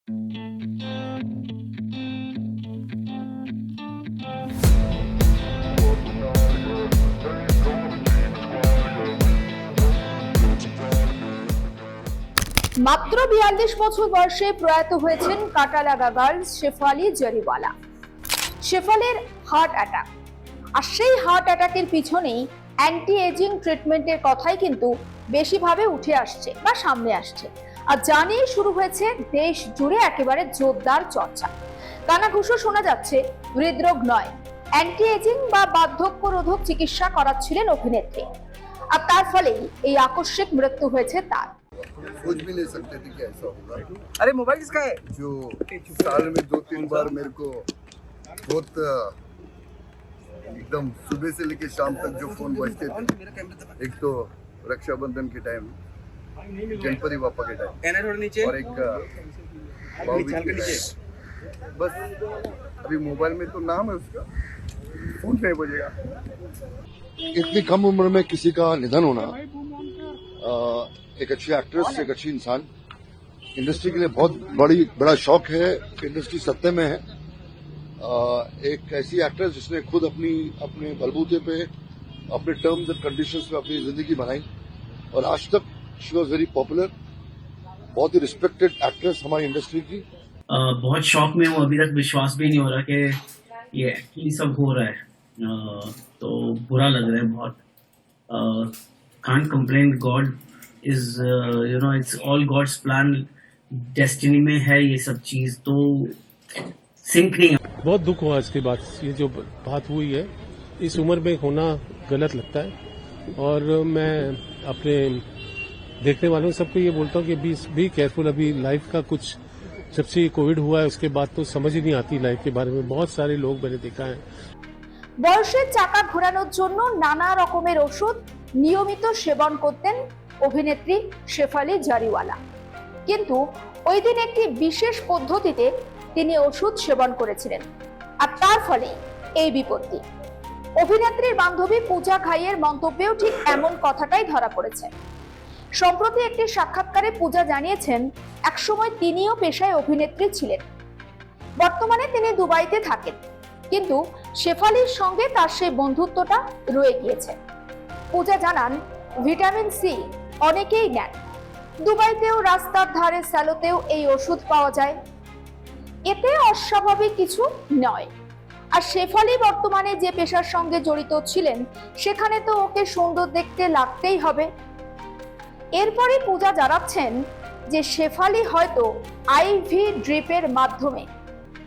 মাত্র 42 বছর বয়সে প্রয়াত হয়েছেন কাটালাগা গার্লস শেফালি জারিওয়ালা। শেফালির হার্ট অ্যাটাক, আর সেই হার্ট অ্যাটাকের পিছনেই অ্যান্টি এজিং ট্রিটমেন্টের কথাই কিন্তু বেশিভাবে উঠে আসছে বা সামনে আসছে। আর জানিয়ে শুরু হয়েছে দেশ জুড়ে একেবারে জোরদার চর্চা। কানাঘুষো শোনা যাচ্ছে হৃদরোগ নয়, অ্যান্টি এজিং বা বার্ধক্যরোধক চিকিৎসা করাচ্ছিলেন অভিনেত্রী, আর তার ফলেই এই আকস্মিক মৃত্যু হয়েছে তার। सोच भी नहीं सकते थे कि ऐसा होगा। अरे मोबाइल किसका है? जो साल में 2-3 बार मेरे को बहुत एकदम सुबह से लेके शाम तक जो फोन बजते थे, एक तो रक्षाबंधन के टाइम, गणपति बापा के टाइम, और एक भाऊबीज के टाइम। बस अभी मोबाइल में तो नाम है उसका, फोन नहीं बजेगा। इतनी कम उम्र में किसी का निधन होना एक अच्छी एक्ट्रेस, एक अच्छी इंसान, इंडस्ट्री के लिए बहुत बड़ा शौक है। इंडस्ट्री सत्ते में है। एक ऐसी एक्ट्रेस जिसने खुद अपने बलबूते पे, अपने टर्म्स एंड कंडीशंस पे अपनी जिंदगी बनाई, और आज तक शी वॉज वेरी पॉपुलर, बहुत ही रिस्पेक्टेड एक्ट्रेस हमारी इंडस्ट्री की। बहुत शौक में हूँ, अभी तक विश्वास भी नहीं हो रहा कि ये एक्चुअली सब हो रहा है। तो बुरा लग रहा है बहुत। Can't complain, God is it's all God's plan, destiny में है ये सब चीज, तो सिंक नहीं। बहुत दुख हुआ इसके बाद, ये जो बात हुई है इस उम्र में होना गलत लगता है, और मैं अपने देखने वालों सबको ये बोलता हूँ कि बी केयरफुल। अभी लाइफ का कुछ, जब से कोविड हुआ है उसके बाद तो समझ ही नहीं आती लाइफ के बारे में। बहुत सारे लोग मैंने देखा है। বয়সের চাকা ঘোরানোর জন্য নানা রকমের ওষুধ নিয়মিত সেবন করতেন অভিনেত্রী শেফালি জারিওয়ালা, কিন্তু ওই দিন একটি বিশেষ পদ্ধতিতে তিনি ওষুধ সেবন করেছিলেন, আর তার ফলে এই বিপত্তি। অভিনেত্রীর বান্ধবী পূজা ঘাইয়ের মন্তব্যেও ঠিক এমন কথাটাই ধরা পড়েছে। সম্প্রতি একটি সাক্ষাৎকারে পূজা জানিয়েছেন একসময় তিনিও পেশায় অভিনেত্রী ছিলেন, বর্তমানে তিনি দুবাইতে থাকেন, কিন্তু শেফালির সঙ্গে তার সেই বন্ধুত্বটা রয়ে গিয়েছে। পূজা জানান, ভিটামিন সি অনেকেই নেন, দুবাইতেও রাস্তার ধারে স্যালোতেও এই ওষুধ পাওয়া যায়, এতে অস্বাভাবিক কিছু নয়। আর শেফালি বর্তমানে যে পেশার সঙ্গে জড়িত ছিলেন সেখানে তো ওকে সুন্দর দেখতে লাগতেই হবে। এরপরে পূজা জানাচ্ছেন যে শেফালি হয়তো আইভি ড্রিপের মাধ্যমে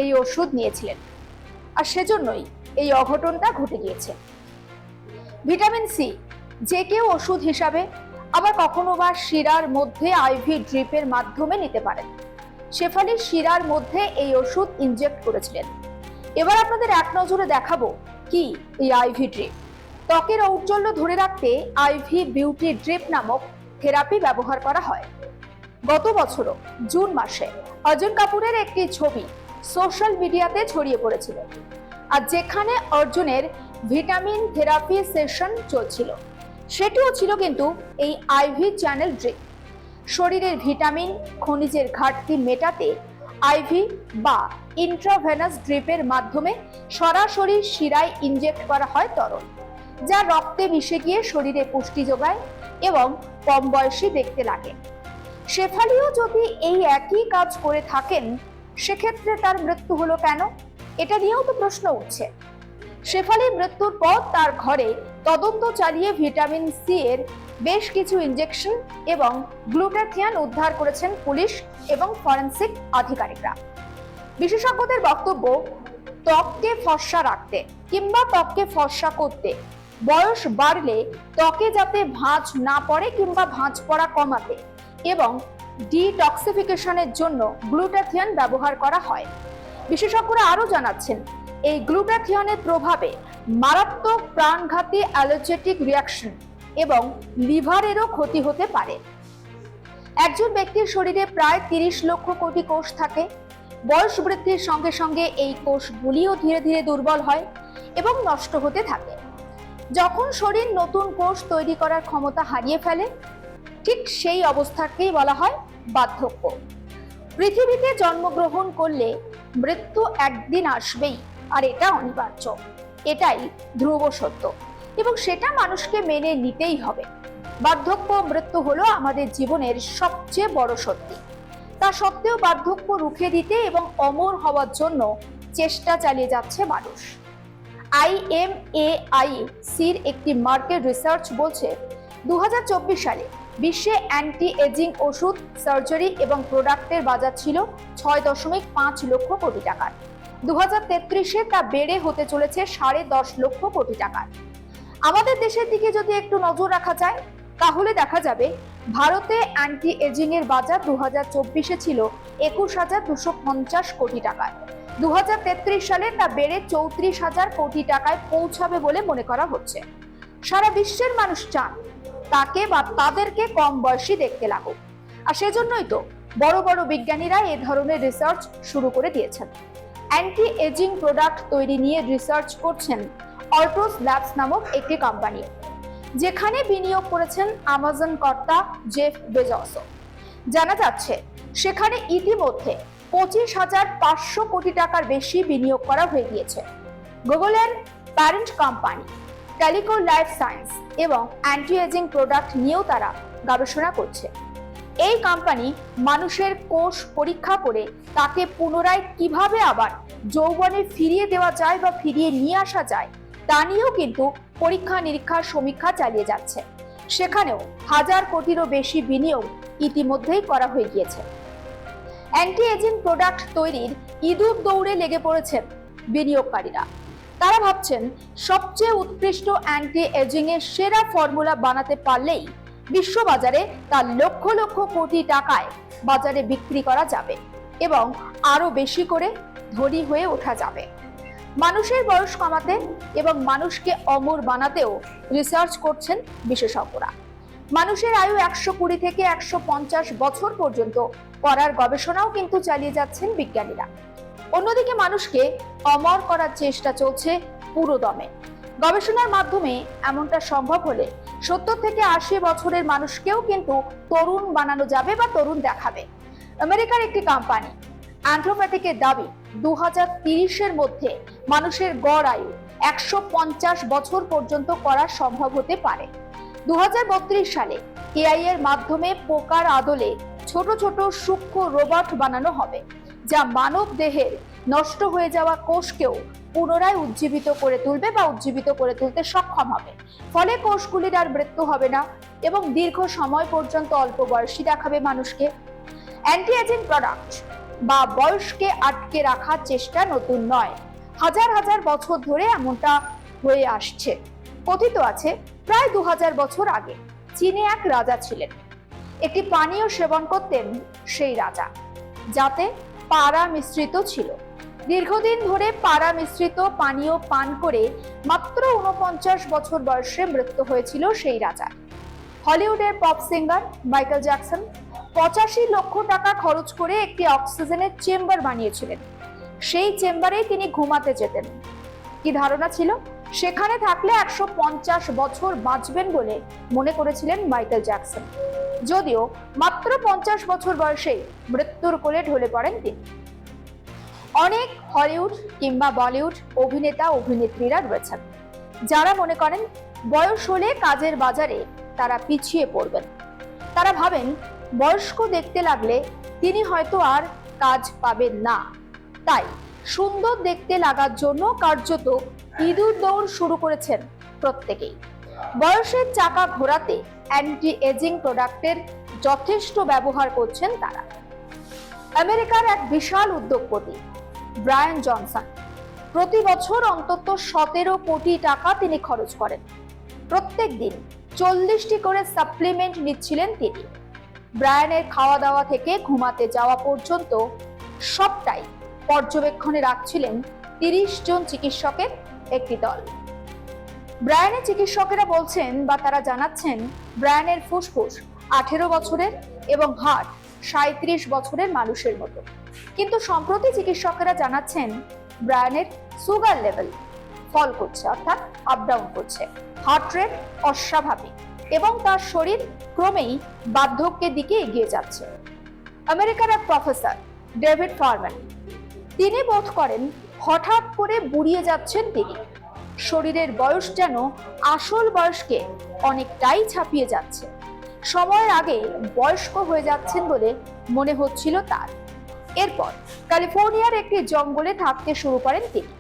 এই ওষুধ নিয়েছিলেন, আর সেজন্যই এই অঘটনটা ঘটে গিয়েছে। ভিটামিন সি যে কেউ ওষুধ হিসাবে, আবার কখনো বা শিরার মধ্যে আইভি ড্রিপের মাধ্যমে নিতে পারেন। শেফালি শিরার মধ্যে এই ওষুধ ইনজেক্ট করেছিলেন। এবার আপনাদের এক নজরে দেখাবো কি এই আইভি ড্রিপ। ত্বকের ঔজ্জ্বল্য ধরে রাখতে আইভি বিউটি ড্রিপ নামক থেরাপি ব্যবহার করা হয়। গত বছরও জুন মাসে অর্জুন কাপুরের একটি ছবি সোশ্যাল মিডিয়াতে ছড়িয়ে পড়েছিল, আর যেখানে অর্জুনের ভিটামিন থেরাপি সেশন চলছিল, সেটিও ছিল কিন্তু এই আইভি চ্যানেল ড্রিপ। শরীরের ভিটামিন খনিজের ঘাটতি মেটাতে আইভি বা ইন্ট্রাভেনাস ড্রিপের মাধ্যমে সরাসরি শিরায় ইনজেক্ট করা হয় তরল, যা রক্তে মিশে গিয়ে শরীরে পুষ্টি যোগায় এবং কম বয়সী দেখতে লাগে। শেফালিও যদি এই একই কাজ করে থাকেন, সেক্ষেত্রে তার মৃত্যু হলো কেন, এটা নিয়েও তো প্রশ্ন উঠছে। শেফালির মৃত্যুর পর তার ঘরে তদন্ত চালিয়ে ভিটামিন সি এর বেশ কিছু ইনজেকশন এবং গ্লুটাথিয়ন উদ্ধার করেছেন পুলিশ এবং ফরেনসিক আধিকারিকরা। বিশেষজ্ঞদের বক্তব্য, ত্বককে ফর্সা রাখতে কিংবা ত্বককে ফর্সা করতে বয়স বাড়লে ত্বকে যাতে ভাঁজ না পড়ে কিংবা ভাঁজ পড়া কমাতে এবং ডিটক্সিফিকেশনের জন্য গ্লুটাথিয়ন ব্যবহার করা হয়। বিশেষজ্ঞরা আরো জানাচ্ছেন, এই গ্লুটাথিয়নের প্রভাবে মারাত্মক প্রাণঘাতী অ্যালার্জেটিক রিঅ্যাকশন এবং লিভারেরও ক্ষতি হতে পারে। একজন ব্যক্তির শরীরে প্রায় 30 লক্ষ কোটি কোষ থাকে। বয়স বৃদ্ধির সঙ্গে সঙ্গে এই কোষগুলিও ধীরে ধীরে দুর্বল হয় এবং নষ্ট হতে থাকে। যখন শরীর নতুন কোষ তৈরি করার ক্ষমতা হারিয়ে ফেলে, ঠিক সেই অবস্থাকেই বলা হয় বার্ধক্য। পৃথিবীতে জন্মগ্রহণ করলে মৃত্যু একদিন আসবেই, আর এটা অনিবার্য, এটাই ধ্রুব সত্য এবং সেটা মানুষকে মেনে নিতেই হবে। বার্ধক্য মৃত্যু হলো আমাদের জীবনের সবচেয়ে বড় সত্যি। তা সত্ত্বেও বার্ধক্য রুখে দিতে এবং অমর হওয়ার জন্য চেষ্টা চালিয়ে যাচ্ছে মানুষ। IMAICর একটি মার্কেট রিসার্চ বলছে 2024 সালে বিশ্বে অ্যান্টি এজিং ওষুধ, সার্জারি এবং প্রোডাক্টের বাজার ছিল 6.5 লক্ষ কোটি টাকার। 2033-এ তা বেড়ে হতে চলেছে 10.5 লক্ষ কোটি টাকার। আমাদের দেশের দিকে যদি একটু নজর রাখা যায় তাহলে দেখা যাবে ভারতে অ্যান্টি এজিং এর বাজার 2024-এ ছিল 21,250 কোটি টাকায়। 2033 সালে তা বেড়ে 34,000 কোটি টাকায় পৌঁছাবে বলে মনে করা হচ্ছে। সারা বিশ্বের মানুষ চান তাকে বা তাদেরকে কম বয়সী দেখতে লাগুক, আর সেজন্যই তো বড় বড় বিজ্ঞানীরা এ ধরনের রিসার্চ শুরু করে দিয়েছেন। অ্যান্টি এজিং প্রোডাক্ট তৈরি নিয়ে রিসার্চ করছেন অল্ট্রোস ল্যাবস নামক একটি কোম্পানি, যেখানে বিনিয়োগ করেছেন আমাজন কর্তা জেফ বেজোসও। জানা যাচ্ছে সেখানে ইতিমধ্যে 25,500 কোটি টাকার বেশি বিনিয়োগ করা হয়ে গিয়েছে। গুগলের প্যারেন্ট কোম্পানি টেলিকো লাইফ সায়েন্স এবং অ্যান্টি এজিং প্রোডাক্ট নিয়েও তারা গবেষণা করছে। এই কোম্পানি মানুষের কোষ পরীক্ষা করে তাকে পুনরায় কিভাবে আবার যৌবনে ফিরিয়ে দেওয়া যায় বা ফিরিয়ে নিয়ে আসা যায় তা নিয়েও কিন্তু পরীক্ষা নিরীক্ষার সমীক্ষা চালিয়ে যাচ্ছে। সেখানেও 1000 কোটিরও বেশি বিনিয়োগ ইতিমধ্যেই করা হয়ে গিয়েছে। অ্যান্টি এজিং প্রোডাক্ট তৈরির ইঁদুর দৌড়ে লেগে পড়েছেন বিনিয়োগকারীরা। তারা ভাবছেন সবচেয়ে উৎকৃষ্ট অ্যান্টি এজিং এর সেরা ফর্মুলা বানাতে পারলেই বিশ্ববাজারে তা লক্ষ লক্ষ কোটি টাকায় বাজারে বিক্রি করা যাবে এবং আরো বেশি করে ধনী হয়ে ওঠা যাবে। মানুষের বয়স কমাতে এবং মানুষকে অমর বানাতেও রিসার্চ করছেন বিশেষজ্ঞরা। মানুষের আয়ু 120 থেকে 150 বছর পর্যন্ত করার গবেষণাও কিন্তু চালিয়ে যাচ্ছেন বিজ্ঞানীরা। অন্যদিকে মানুষকে অমর করার চেষ্টা চলছে পুরো দমে। গবেষণার মাধ্যমে এমনটা সম্ভব হলে 70 থেকে 80 বছরের মানুষকেও কিন্তু তরুণ বানানো যাবে বা তরুণ দেখাবে। আমেরিকার একটি কোম্পানি অ্যান্থ্রোপ্যাথিকের দাবি 2030-এর মধ্যে মানুষের গড় আয়ু 150 বছর পর্যন্ত করা সম্ভব হতে পারে। 2032 সালে এআই এর মাধ্যমে পোকার আদলে ছোট ছোট সূক্ষ্ম রোবট বানানো হবে, যা মানব দেহের নষ্ট হয়ে যাওয়া কোষকেও পুনরায় উজ্জীবিত করে তুলবে বা উজ্জীবিত করে তুলতে সক্ষম হবে। ফলে কোষগুলির আর মৃত্যু হবে না এবং দীর্ঘ সময় পর্যন্ত অল্প বয়সী দেখাবে মানুষকে। অ্যান্টি এজিং প্রোডাক্ট বা বয়সকে আটকে রাখার চেষ্টা নতুন নয়, হাজার হাজার বছর ধরে এমনটা হয়ে আসছে। কথিত আছে প্রায় 2000 বছর আগে চীনে এক রাজা ছিলেন। একটি পানীয় সেবন করতেন সেই রাজা, যাতে পারা মিশ্রিত ছিল। দীর্ঘদিন ধরে পারা মিশ্রিত পানীয় পান করে মাত্র 49 বছর বয়সে মৃত্যু হয়েছিল সেই রাজার। হলিউডের পপ সিঙ্গার মাইকেল জ্যাকসন 85 লক্ষ টাকা খরচ করে একটি অক্সিজেনের চেম্বার বানিয়েছিলেন। সেই চেম্বারেই তিনি ঘুমাতে যেতেন। কি ধারণা ছিল? সেখানে থাকলে 150 বছর বাঁচবেন বলে মনে করেছিলেন মাইকেল জ্যাকসন। যদিও মাত্র 50 বছর বয়সেই মৃত্যুর কোলে ঢলে পড়েন তিনি। অনেক হলিউড কিংবা বলিউড অভিনেতা অভিনেত্রীরা রয়েছেন যারা মনে করেন বয়স হলে কাজের বাজারে তারা পিছিয়ে পড়বেন। তারা ভাবেন বয়স্ক দেখতে লাগলে তিনি হয়তো আর কাজ পাবেন না, তাই সুন্দর দেখতে লাগার জন্য কার্যত ইঁদুর দৌড় শুরু করেছেন প্রত্যেকেই। বয়সের চাকা ঘোরাতে অ্যান্টি এজিং প্রোডাক্টের যথেষ্ট ব্যবহার করছেন তারা। আমেরিকার এক বিশাল উদ্যোগপতি ব্রায়ান জনসন প্রতি বছর অন্তত 17 কোটি টাকা তিনি খরচ করেন। প্রত্যেক দিন 40টি করে সাপ্লিমেন্ট নিচ্ছিলেন তিনি। ব্রায়ানের খাওয়া দাওয়া থেকে ঘুমাতে যাওয়া পর্যন্ত সবটাই পর্যবেক্ষণে রাখছিলেন 30 জন চিকিৎসকের একটি দল। ব্রায়ানের চিকিৎসকেরা বলছেন বা তারা জানাচ্ছেন ব্রায়ানের ফুসফুস 18 বছরের এবং হার্ট 37 বছরের মানুষের মতো। কিন্তু সম্প্রতি চিকিৎসকেরা জানাচ্ছেন ব্রায়ানের সুগার লেভেল ফল করছে, অর্থাৎ আপ ডাউন করছে, হার্ট রেট অস্বাভাবিক এবং তার শরীর ক্রমেই বার্ধক্যের দিকে এগিয়ে যাচ্ছে। আমেরিকার এক প্রফেসর ডেভিড ফারম্যান। তিনি বোধ করেন হঠাৎ করে বুড়িয়ে যাচ্ছেন তিনি। শরীরের বয়স যেন আসল বয়সকে অনেকটাই ছাপিয়ে যাচ্ছে। সময়ের আগে বয়স্ক হয়ে যাচ্ছেন বলে মনে হচ্ছিল তার। এরপর ক্যালিফোর্নিয়ার একটি জঙ্গলে থাকতে শুরু করেন তিনি।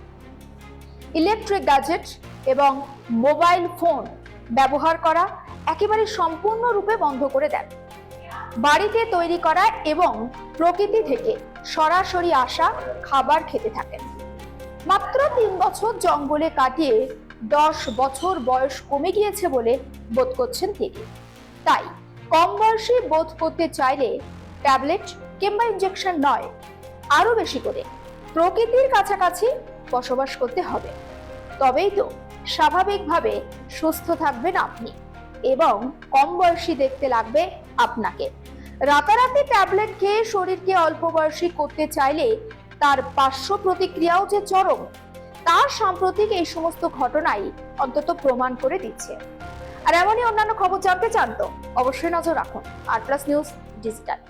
ইলেকট্রিক গ্যাজেট এবং মোবাইল ফোন ব্যবহার করা একেবারে সম্পূর্ণরূপে বন্ধ করে দেন। বাড়িতে তৈরি করা এবং প্রকৃতি থেকে সরাসরি আসা খাবার খেতে থাকেন। মাত্র 3 বছর জঙ্গলে কাটিয়ে 10 বছর বয়স কমে গিয়েছে বলে বোধ করছেন তিনি। তাই কম বয়সী বোধ করতে চাইলে ট্যাবলেট কিংবা ইনজেকশন নয়, আরো বেশি করে প্রকৃতির কাছাকাছি বসবাস করতে হবে। তবেই তো স্বাভাবিকভাবে সুস্থ থাকবেন আপনি এবং কম বয়সী দেখতে লাগবে আপনাকে। রাতারাতি ট্যাবলেট খেয়ে শরীরকে অল্প বয়সী করতে চাইলে তার পার্শ্ব প্রতিক্রিয়াও যে চরম, তা সাম্প্রতিক এই সমস্ত ঘটনাই অন্তত প্রমাণ করে দিচ্ছে। আর এমনই অন্যান্য খবর জানতে চান তো অবশ্যই নজর রাখুন আর প্লাস নিউজ ডিজিটাল।